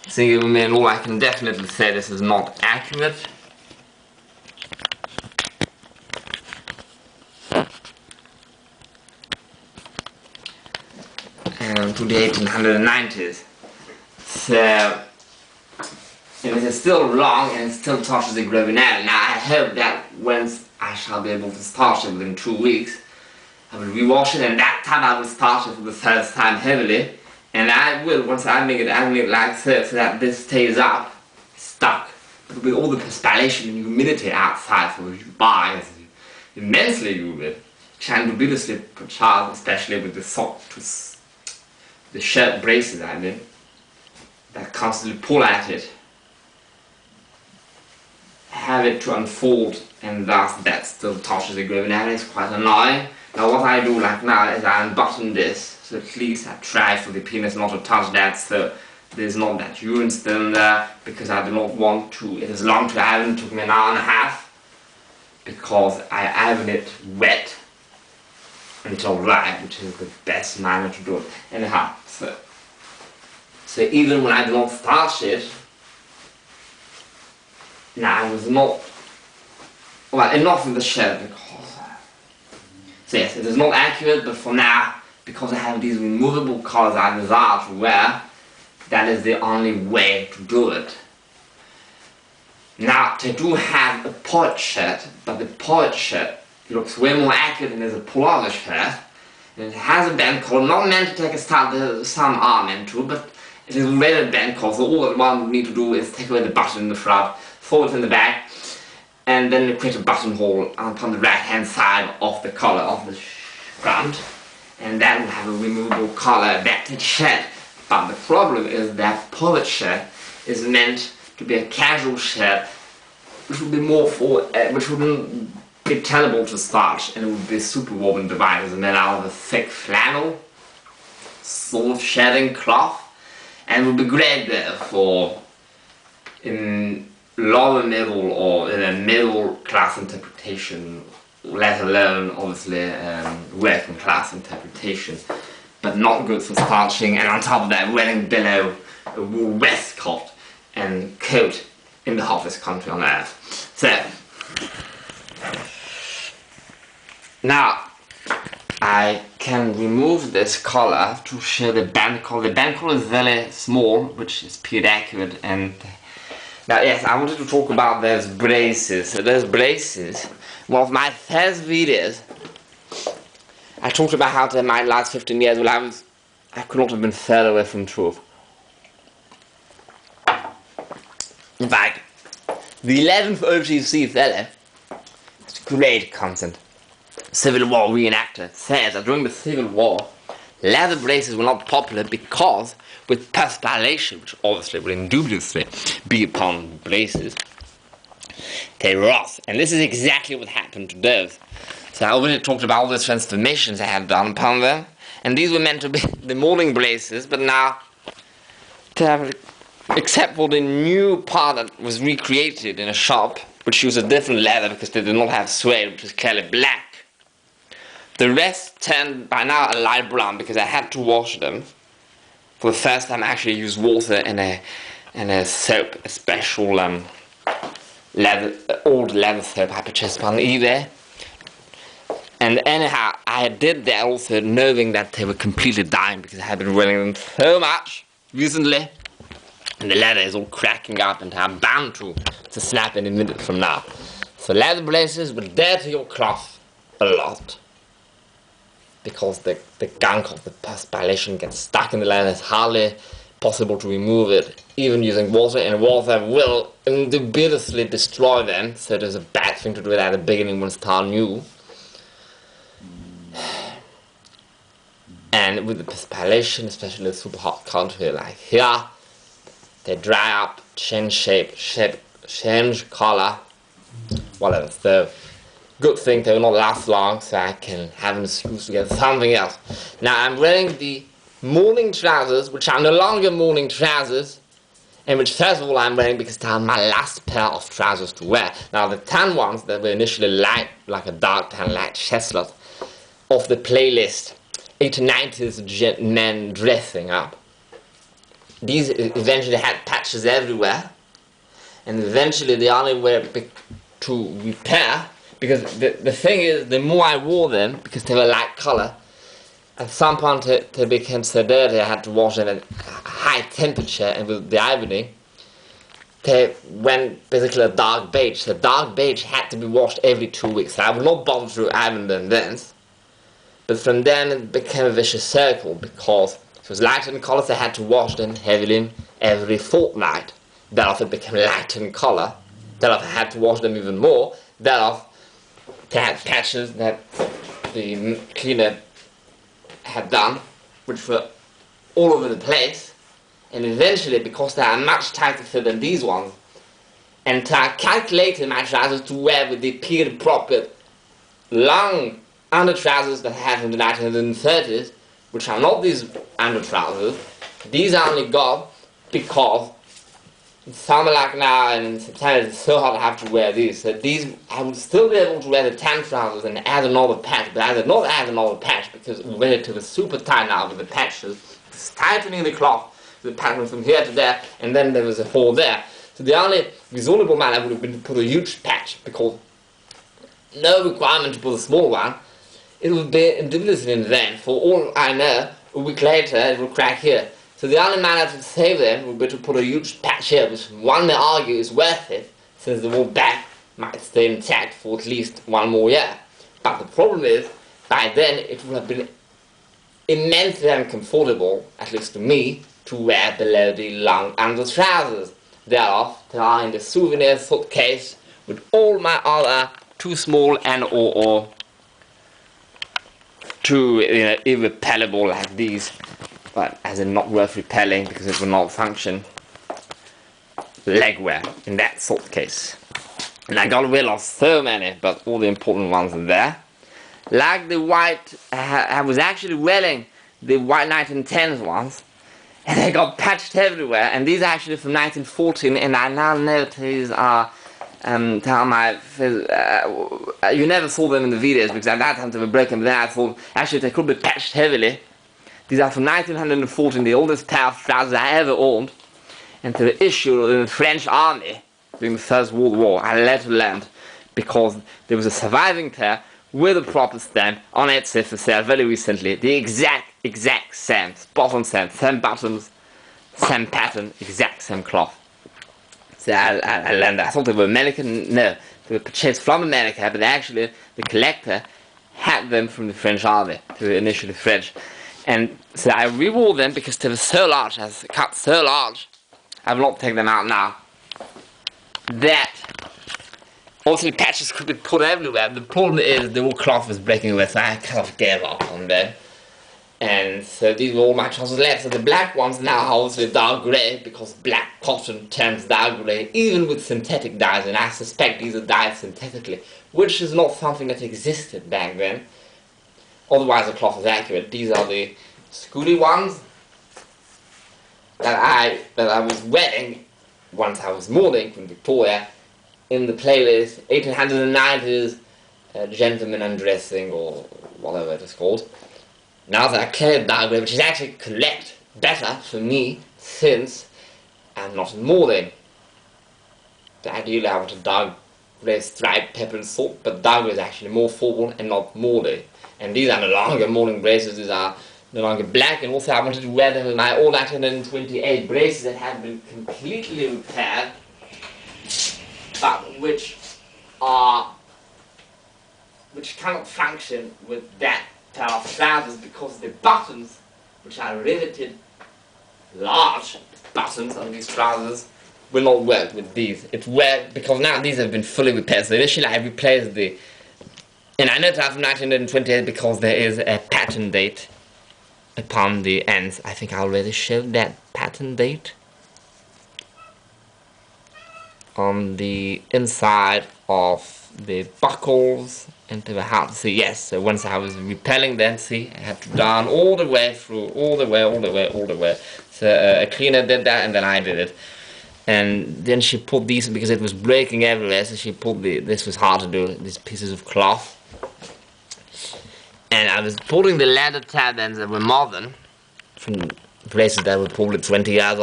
See, all I can definitely say this is not accurate. And to the 1890s. So, and it is still wrong and it still touches the gravinet. Now I hope that once I shall be able to starch it within 2 weeks, I will rewash it, and that time I will starch it for the first time heavily. And I will, once I make it like so that this stays up, stuck. But with all the perspiration and humidity outside, so you buy is immensely humid, chandubilously perchance, especially with the the shirt braces I mean, that constantly pull at it, have it to unfold, and thus that still touches the gravinet. It's quite annoying. Now what I do like now is I unbutton this, so at least I try for the penis not to touch that, so there's not that urine still in there, because I do not want to. It is long to iron, it took me an hour and a half, because I iron it wet until dry, which is the best manner to do it. Anyhow, so even when I do not starch it, now I was not, well, enough in the shed, because so yes, it is not accurate, but for now, because I have these removable collars I desire to wear, that is the only way to do it. Now, they do have a poet shirt, but the poet shirt looks way more accurate than a pullover shirt. And it has a band collar, not meant to take a style some are meant to, but it is already a band collar, so all that one would need to do is take away the button in the front, fold it in the back, and then create a buttonhole upon the right hand side of the collar of the front, and that will have a removable collar adapted shirt. But the problem is that poet shirt is meant to be a casual shirt, which would be more for, which wouldn't be tenable to starch, and it would be a super woven device made out of a thick flannel, sort of shedding cloth, and would be great there for in lower middle or in a middle class interpretation, let alone obviously working class interpretation, but not good for starching, and on top of that wearing below a wool waistcoat and coat in the hottest country on earth. So now I can remove this collar to show the band collar. The band collar is very small, which is pretty accurate. And now yes, I wanted to talk about those braces. So those braces, one of my first videos, I talked about how they might last 15 years. Well, I could not have been further away from truth. In fact, the 11th OGC fellow has great content. Civil War reenactor says that during the Civil War, leather braces were not popular because with perspiration, which obviously would indubitably be upon braces, they rot. And this is exactly what happened to those. So I already talked about all the transformations I had done upon them, and these were meant to be the molding braces, but now, except for the new part that was recreated in a shop, which used a different leather because they did not have suede, which is clearly black. The rest turned by now a light brown because I had to wash them. For the first time I actually used water and a soap, a special old leather soap I purchased on eBay. And anyhow, I did that also knowing that they were completely dying because I had been wearing them so much recently. And the leather is all cracking up and I'm bound to snap any minute from now. So leather braces would dirty your cloth a lot, because the gunk of the perspiration gets stuck in the leather. It's hardly possible to remove it, even using water, and water will indubitably destroy them, so it is a bad thing to do it at the beginning when it's still new. And with the perspiration, especially in a super hot country like here, they dry up, change shape, change color, whatever. So good thing they will not last long, so I can have an excuse to get something else. Now I'm wearing the morning trousers, which are no longer morning trousers, and which first of all I'm wearing because they are my last pair of trousers to wear. Now the tan ones that were initially light, like a dark tan light chestnut, of the playlist 1890s men dressing up. These eventually had patches everywhere, and eventually the only way to repair, because the thing is, the more I wore them, because they were light color, at some point they became so dirty I had to wash them at high temperature, and with the ironing they went basically a dark beige. The dark beige had to be washed every 2 weeks. So I would not bother to iron them then. But from then it became a vicious circle, because it was lighter in color, so I had to wash them heavily every fortnight. Thereof it became lighter in color. Thereof I had to wash them even more. Thereof they had patches that the cleaner had done, which were all over the place. And eventually, because they are much tighter fit than these ones, and I calculated my trousers to wear with the period proper long under trousers that I had in the 1930s, which are not these under trousers. These I only got because in summer like now and in September it's so hot I have to wear these. So these, I would still be able to wear the tan trousers and add another patch, but I did not add another patch because we went it super tight now with the patches. It's tightening the cloth, the pattern from here to there, and then there was a hole there. So the only reasonable manner would have been to put a huge patch, because no requirement to put a small one. It would be ridiculously in vain. For all I know, a week later it will crack here. So the only manner to save them would be to put a huge patch here, which one may argue is worth it, since the whole back might stay intact for at least 1 more year. But the problem is, by then it would have been immensely uncomfortable, at least to me, to wear below the long under trousers. Thereof, they are in the souvenir suitcase with all my other too small and or too irreparable like these, but as in not worth repelling because it will not function, legwear in that suitcase. And I got rid of so many, but all the important ones are there. Like the white, I was actually wearing the white 1910s ones, and they got patched everywhere, and these are actually from 1914, and I now know these are, you never saw them in the videos, because at that time they were broken, but then I thought, actually they could be patched heavily. These are from 1914, the oldest pair of trousers I ever owned, and they were issued in the French army during the First World War. I let it land, because there was a surviving pair with a proper stamp on Etsy for sale very recently. The exact same, spot on same buttons, same pattern, exact same cloth. So I landed. I thought they were American. No, they were purchased from America, but actually the collector had them from the French army. They were initially French. And so I rewore them because they were so large, I was cut so large. I will not take them out now. That also the patches could be put everywhere. The problem is the whole cloth was breaking away, so I kind of gave up on them. And so these were all my trousers left. So the black ones now are obviously dark grey, because black cotton turns dark grey, even with synthetic dyes, and I suspect these are dyed synthetically, which is not something that existed back then. Otherwise the cloth is accurate. These are the Scooty ones that I was wearing once I was mourning from Victoria, in the playlist 1890s Gentlemen Undressing, or whatever it is called. Now that I cleared dark grey, which is actually correct, better for me, since I'm not in mourning. Ideally I want a dark grey striped pepper and salt, but dark grey is actually more formal and not mourning. And these are no longer mourning braces, these are no longer black, and also I wanted to wear them with my old 1928 braces that have been completely repaired, but which cannot function with that pair of trousers, because the buttons, which are riveted large buttons on these trousers, will not work with these. It worked because now these have been fully repaired. So initially I replaced the, and I know that from 1928 because there is a patent date upon the ends. I think I already showed that patent date on the inside of the buckles, and they were hard to see. Yes, so once I was repelling them, see, I had to down all the way through, all the way. So a cleaner did that, and then I did it. And then she put these, because it was breaking everywhere, so she put this was hard to do, these pieces of cloth. And I was putting the leather tab ends that were modern, from places that were probably 20 years off